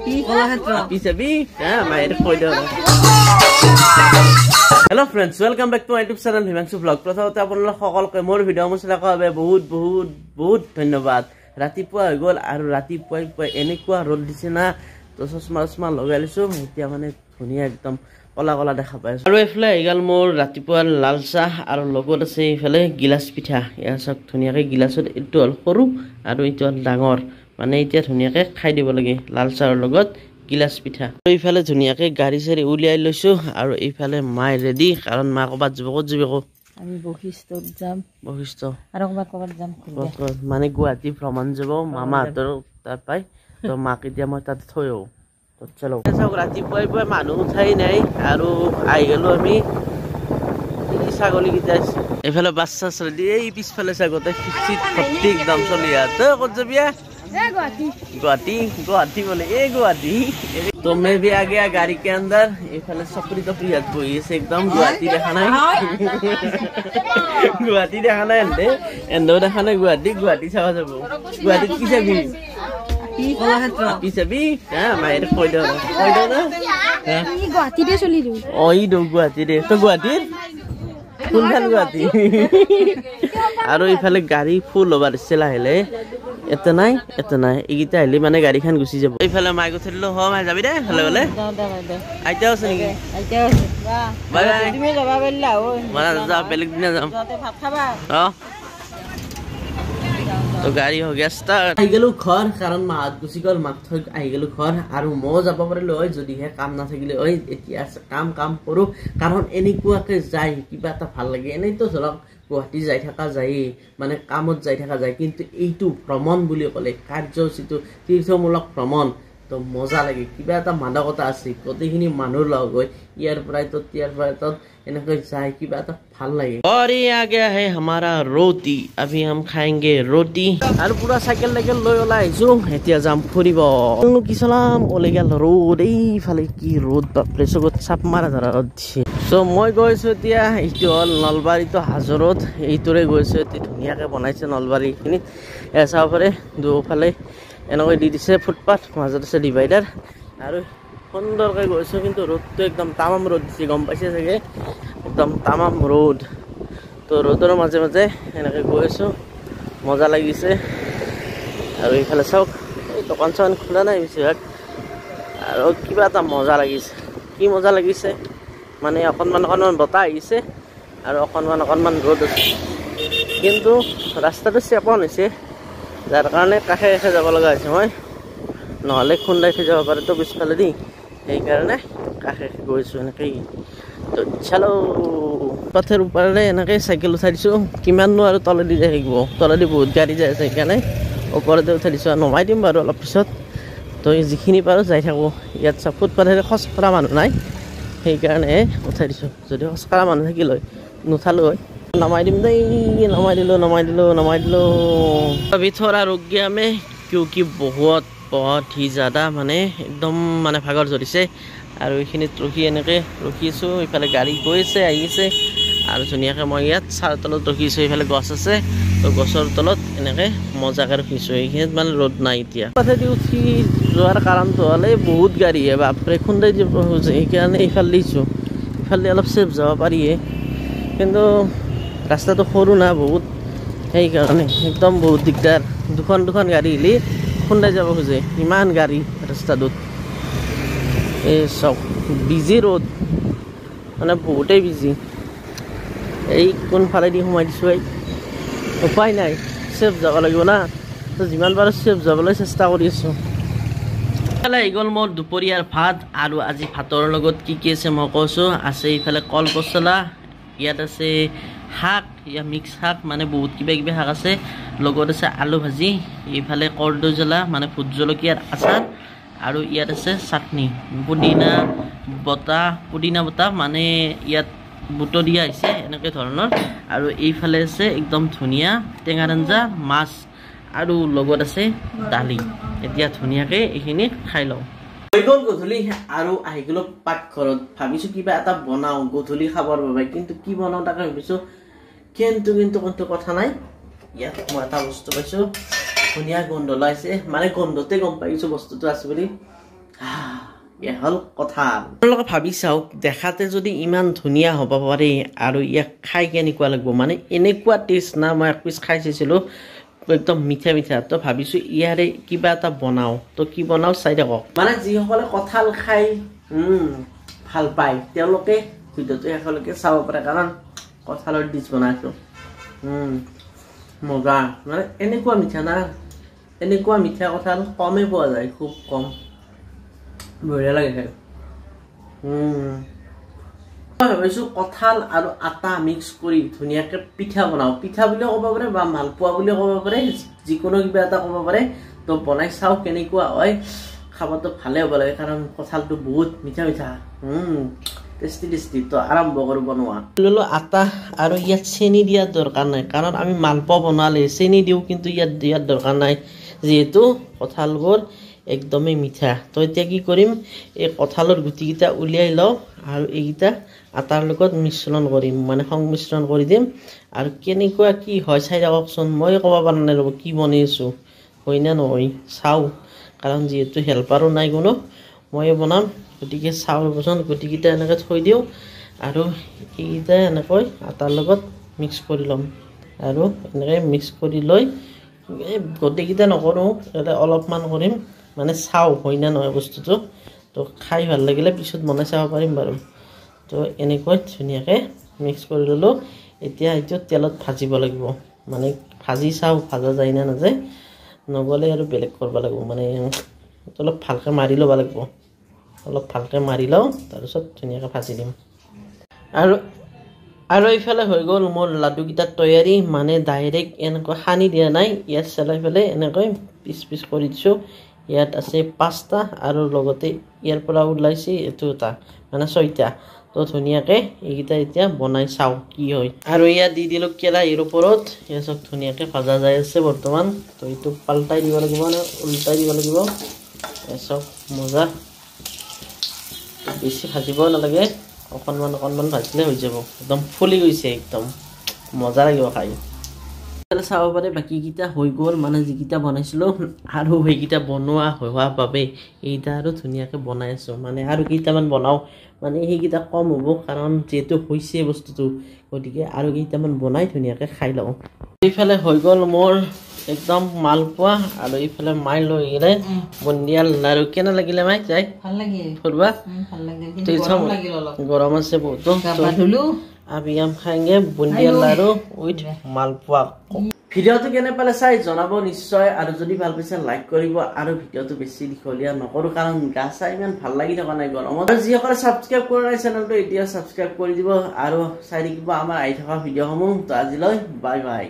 Hello friends, welcome back to my YouTube channel Himanshu Vlog. প্ৰথমতে আপোনালোক সকলোকে মোৰ ভিডিঅ' মুচলা বাবে বহুত ধন্যবাদ। ৰাতিপুৱা হৈ গ'ল আৰু ৰাতিপুৱাই এনেকুৱা ৰ'দ দিছে না তো চশমা লগাই লৈছো এতিয়া মানে ধুনীয়া একদম কলা দেখা পাই আছো। আৰু এফালে আইগাল মোৰ ৰাতিপুৱা লাল চাহ আৰু লগত আছে এফালে গিলাস পিঠা। ইয়া সব ধুনীয়াকে গিলাসত এইটো হল সৰু আৰু এইটো হল ডাঙৰ, মানে এতিয়া ধুনীয়াকে খাই দিব লাগে লাল চাহৰ লগত গিলাস পিঠা। এইফালে ধুনীয়াকে গাড়ী চাৰি উলিয়াই লৈছো আৰু এইফালে মাই ৰেডি, কাৰণ মা ক'বাত যাব। ক'ত যাবি কো? আমি বশিষ্ঠত যাম। বশিষ্ঠ আৰু ক'বাত যাম মানে গুৱাহাটী ভ্ৰমণ যাব মামাহঁতৰ তাত পাই, তো মাক এতিয়া মই তাত থৈ আহো। তো চলো চাওক, ৰাতিপুৱাই মানুহ উঠাই নাই আৰু আহি গলো আমি ছাগলীকেইটা। এইফালে বাচ্চা ৰেডি, এই পিছফালে ছাগতে খিচিত ভৰ্তি একদম চলি তই ক'ত যাবি? गुवाहाटी बोले ए गुवाहाटी। तो मैं भी आ गया गाड़ी के अंदर। इफाले सपरी तपरी हाथ बोई से एकदम गुवाहाटी देखा नहीं गुवाहाटी देखा नहीं एंदो देखा नहीं गुवाहाटी सावा जाबो। गुवाहाटी की जाबी? আপি যাবি? মায়ের কই দাও না এই গুৱাহাটী দে চলি যাও। ওই দো গুৱাহাটী দে। তো গুৱাহাটীৰ কোনখান গুৱাহাটী? আৰু ইফালে গাড়ী ফুল হবার দিছে লাহে এতে নাই এইকেইটা আহিলে মানে গাড়ীখন গুচি যাব। এইফালে মাই গুঠিলো মাই যাবি দে ভালে ভালে। আইতা আছে নেকি? আইতা আছে। Bye bye. তুমি যাবা বললা ও মানে যা বেলেগ দিনা যাম। যাতে ভাত খাবা। তো গাড়ী হৈ গেল ষ্টাৰ্ট। আহি গেলো ঘৰ, কাৰণ মাত গুচি গ'ল, মাক থৈ আহি গেলো ঘৰ। আৰু মই যাব পাৰিলো হয় যদিহে কাম নাথাকিলে হয়। এতিয়া কাম কৰো, কাৰণ এনেকুৱাকে যাই কিবা এটা ভাল লাগে। এনেইতো ধৰক গুৱাহাটী যাই থকা যায়, মানে কামত যাই থকা যায়, কিন্তু এইটো ভ্ৰমণ বুলি ক'লে কাৰ্যসূচীটো তীৰ্থমূলক ভ্ৰমণ, তো মজা লাগে, কিবা এটা মাদকতা আছে। গোটেইখিনি মানুহ লগ হৈ ইয়াৰ পৰাই তত এনেকৈ যাই কিবা এটা ভাল লাগে। और ये आ गया है हमारा रोटी, अभी हम खाएंगे रोटी। আৰু পুৰা চাইকেল লৈ ওলাই আহিছো, এতিয়া যাম ফুৰিব। কি চলাম ওলাই গেল ৰ'দ, এইফালে কি ৰ'দ বাপৰে, চকুত চাপ মাৰা ধৰা ৰ'দ দিছে। চ' মই গৈছো এতিয়া, এইটো হ'ল নলবাৰীটো হাজোৰত, এইটোৰে গৈছো। এতিয়া ধুনীয়াকে বনাইছে নলবাৰীখিনিত, চাব পাৰে দুফালে এনেকৈ দি দিছে ফুটপাথ, মাজত আছে ডিভাইডাৰ, আৰু সুন্দৰকৈ গৈছো। কিন্তু ৰ'দটো একদম তামাম ৰ'দ দিছে, গম পাইছে চাগে, একদম তামাম ৰ'দ। তো ৰ'দৰ মাজে এনেকৈ গৈ আছো, মজা লাগিছে। আৰু এইফালে চাওক, এই দোকান চোকান খোলা নাই বেছিভাগ, আৰু কিবা এটা মজা লাগিছে। কি মজা লাগিছে মানে অকণমান বতাহ আহিছে আৰু অকণমান ৰ'দ আছে, কিন্তু ৰাস্তাটো চেপন হৈছে, যাৰ কাৰণে কাষে যাব লগা হৈছে মই, নহ'লে খুন্দাই থৈ যাব পাৰে তো পিছফালে দি, সেইকাৰণে কাষে গৈছো এনেকৈ। তো চালো পথৰ ওপৰেৰে এনেকৈ চাইকেল উঠাই দিছোঁ, কিমাননো আৰু তলেদি যাই থাকিব, তলেদি বহুত গাড়ী যাই আছে, সেইকাৰণে ওপৰতে উঠাই দিছোঁ। আৰু নমাই দিম বাৰু অলপ পিছত। তো যিখিনি পাৰোঁ যাই থাকোঁ। ইয়াত চব ফুটপাথেৰে খোজ কঢ়া মানুহ নাই, সেইকাৰণে উঠাই দিছোঁ। যদি খোজ কঢ়া মানুহ থাকিল হয় নুঠালোঁ হয়। নমাই দিম দেই, নমাই দিলোঁ। अभी थोड़ा रुक गया मैं, क्योंकि बहुत ही ज़्यादा মানে একদম মানে ভাগৰ ধৰিছে। আৰু এইখিনিত ৰখি আছোঁ। এইফালে গাড়ী গৈছে আহিছে, আৰু ধুনীয়াকৈ মই ইয়াত চাৰ তলত ৰখিছোঁ। এইফালে গছ আছে, তো গছৰ তলত এনেকৈ মজাকৈ ৰখিছোঁ। এইখিনিত মানে ৰ'দ নাই এতিয়া। পাথেদি উঠি যোৱাৰ কাৰণটো হ'লে বহুত গাড়ী বাপৰে খুন্দাই দিব খোজে, সেইকাৰণে এইফালে দিছোঁ। ইফালে অলপ ছেফ যাব পাৰিয়ে, কিন্তু ৰাস্তাটো সৰু না বহুত, সেইকাৰণে একদম বহুত দিগদাৰ। দুখন গাড়ী আহিলে খুন্দাই যাব খোজে, ইমান গাড়ী ৰাস্তাটোত। এই চব বিজি ৰ'দ, মানে বহুতেই বিজি। এই কোনফালেদি সোমাই দিছোঁ, এই উপায় নাই, ছেফ যাব লাগিব না, তো যিমান পাৰোঁ ছেফ যাবলৈ চেষ্টা কৰি আছোঁ। ইফালে আহি গ'ল মোৰ দুপৰীয়াৰ ভাত, আৰু আজি ভাতৰ লগত কি আছে মই কৈছোঁ। আছে এইফালে কল পচলা, ইয়াত আছে শাক, ইয়াত মিক্স শাক, মানে বহুত কিবা শাক আছে, লগত আছে আলু ভাজি, এইফালে কৰ্দৈ জ্বলা মানে ভোট জলকীয়াৰ আচাৰ, আৰু ইয়াত আছে চাটনি, পুদিনা বটা মানে ইয়াত বুট দিয়া হৈছে এনেকৈ ধৰণৰ। আৰু এইফালে আছে একদম ধুনীয়া টেঙাৰ আঞ্জা, মাছ, আৰু লগত আছে দালি। এতিয়া ধুনীয়াকৈ এইখিনি খাই লওঁ। হৈ গ'ল গধূলি, আৰু আহি গ'লো পাকঘৰত। ভাবিছোঁ কিবা এটা বনাওঁ গধূলি খাবৰ বাবে, কিন্তু কি বনাওঁ তাকে ভাবিছোঁ। কিন্তু কথা নাই, ইয়াত মই এটা বস্তু পাইছোঁ, ধুনীয়া গোন্ধ ওলাইছে, মানে গোন্ধতে গম পাইছোঁ বস্তুটো আছে বুলি। হল কঁঠাল আপোনালোকে ভাবি চাওক দেখাতে যদি ইমান ধুনীয়া হ'ব পাৰে আৰু ইয়াক খাই কেনেকুৱা লাগিব মানে এনেকুৱা টেষ্ট না মই এক পিচ খাই চাইছিলোঁ একদম মিঠা মিঠা তো ভাবিছোঁ ইয়াৰে কিবা এটা বনাওঁ তো কি বনাওঁ চাই থাকক মানে যিসকলে কঁঠাল খাই ভাল পায় তেওঁলোকে ভিডিঅ'টো শেষলৈকে চাব পাৰে কাৰণ কঁঠালৰ ডিছ বনাইছোঁ মজা মানে এনেকুৱা মিঠা না এনেকুৱা মিঠা কঁঠাল কমেই পোৱা যায় খুব কম বঢ়িয়া লাগে খাই মই ভাবিছোঁ কঁঠাল আৰু আটা মিক্স কৰি ধুনীয়াকৈ পিঠা বনাওঁ পিঠা বুলিও ক'ব পাৰে বা মালপোৱা বুলিও ক'ব পাৰে যিকোনো কিবা এটা ক'ব পাৰে তো বনাই চাওঁ কেনেকুৱা হয় খাবতো ভালে হ'ব লাগে কাৰণ কঁঠালটো বহুত মিঠা মিঠা টেষ্টি টেষ্টি তো আৰম্ভ কৰোঁ বনোৱা ল'লোঁ আটা আৰু ইয়াত চেনি দিয়াৰ দৰকাৰ নাই কাৰণ আমি মালপোৱা বনালে চেনি দিওঁ কিন্তু ইয়াত দিয়াৰ দৰকাৰ নাই যিহেতু কঁঠালবোৰ একদমেই মিঠা তো এতিয়া কি কৰিম এই কঁঠালৰ গুটিকেইটা উলিয়াই লওঁ আৰু এইকেইটা আটাৰ লগত মিশ্ৰণ কৰিম মানে সংমিশ্ৰণ কৰি দিম আৰু কেনেকুৱা কি হয় চাই থাককচোন মই ক'ব পৰা নাই ৰ'ব কি বনাইছোঁ হয় না নহয় চাওঁ কাৰণ যিহেতু হেল্পাৰো নাই কোনো ময়ে বনাম গতিকে চাওঁ ৰ'বচোন গুটিকেইটা এনেকৈ থৈ দিওঁ আৰু এইকেইটা এনেকৈ আটাৰ লগত মিক্স কৰি ল'ম আৰু এনেকৈ মিক্স কৰি লৈ গোটেইকেইটা নকৰোঁ ইয়াতে অলপমান কৰিম মানে চাওঁ হয় না নহয় বস্তুটো তো খাই ভাল লাগিলে পিছত বনাই চাব পাৰিম বাৰু তো এনেকৈ ধুনীয়াকৈ মিক্স কৰি ল'লোঁ এতিয়া এইটো তেলত ভাজিব লাগিব মানে ভাজি চাওঁ ভাজা যায় না নাযায় নগ'লে আৰু বেলেগ কৰিব লাগিব মানে অলপ ভালকৈ মাৰি ল'ব লাগিব অলপ ভালকৈ মাৰি লওঁ তাৰপিছত ধুনীয়াকৈ ভাজি দিম আৰু এইফালে হৈ গ'ল মোৰ লাডুকেইটা তৈয়াৰী মানে ডাইৰেক্ট এনেকৈ সানি দিয়া নাই ইয়াত চেলাই পেলাই এনেকৈ পিচ পিচ কৰি দিছোঁ ইয়াত আছে 5টা আৰু লগতে ইয়াৰ পৰা ওলাইছে এইটো এটা মানে 6টা তো ধুনীয়াকৈ এইকেইটা এতিয়া বনাই চাওঁ কি হয় আৰু ইয়াত দি দিলোঁ কেৰাহীৰ ওপৰত এয়া চব ধুনীয়াকৈ ভাজা যাই আছে বৰ্তমান তো এইটো পাল্টাই দিব লাগিব মানে উল্টাই দিব লাগিব চব মজা বেছি ভাজিব নালাগে অকণমান ভাজিলে হৈ যাব একদম ফুলি গৈছে একদম মজা লাগিব খাই চাব পাৰে বাকীকেইটা হৈ গ'ল মানে যিকেইটা বনাইছিলোঁ আৰু সেইকেইটা বনোৱা হোৱাৰ বাবে এইকেইটা আৰু ধুনীয়াকৈ বনাই আছোঁ মানে আৰু কেইটামান বনাওঁ মানে সেইকেইটা কম হ'ব কাৰণ যিহেতু হৈছে বস্তুটো গতিকে আৰু কেইটামান বনাই ধুনীয়াকৈ খাই লওঁ এইফালে হৈ গ'ল মোৰ একদম মালপোৱা আৰু এইফালে মাই লৈ গ'লে বুন্দিয়া লাৰু কেনে লাগিলে মাই যাই ভাল লাগিল ফুৰবা ভাল লাগিল গৰম আছে বহুতো আমি খাইগে বুন্দিয়া লাৰু উইথ মালপোৱা ভিডিঅ'টো কেনে পালে চাই জনাব নিশ্চয় আৰু যদি ভাল পাইছে লাইক কৰিব আৰু ভিডিঅ'টো বেছি দীঘলীয়া নকৰোঁ কাৰণ গা চা ইমান ভাল লাগি থকা নাই গৰমত আৰু যিসকলে ছাবস্ক্ৰাইব কৰা নাই চেনেলটো এতিয়া ছাবস্ক্ৰাইব কৰি দিব আৰু চাই থাকিব আমাৰ আহি থকা ভিডিঅ'সমূহ তো আজিলৈ বাই বাই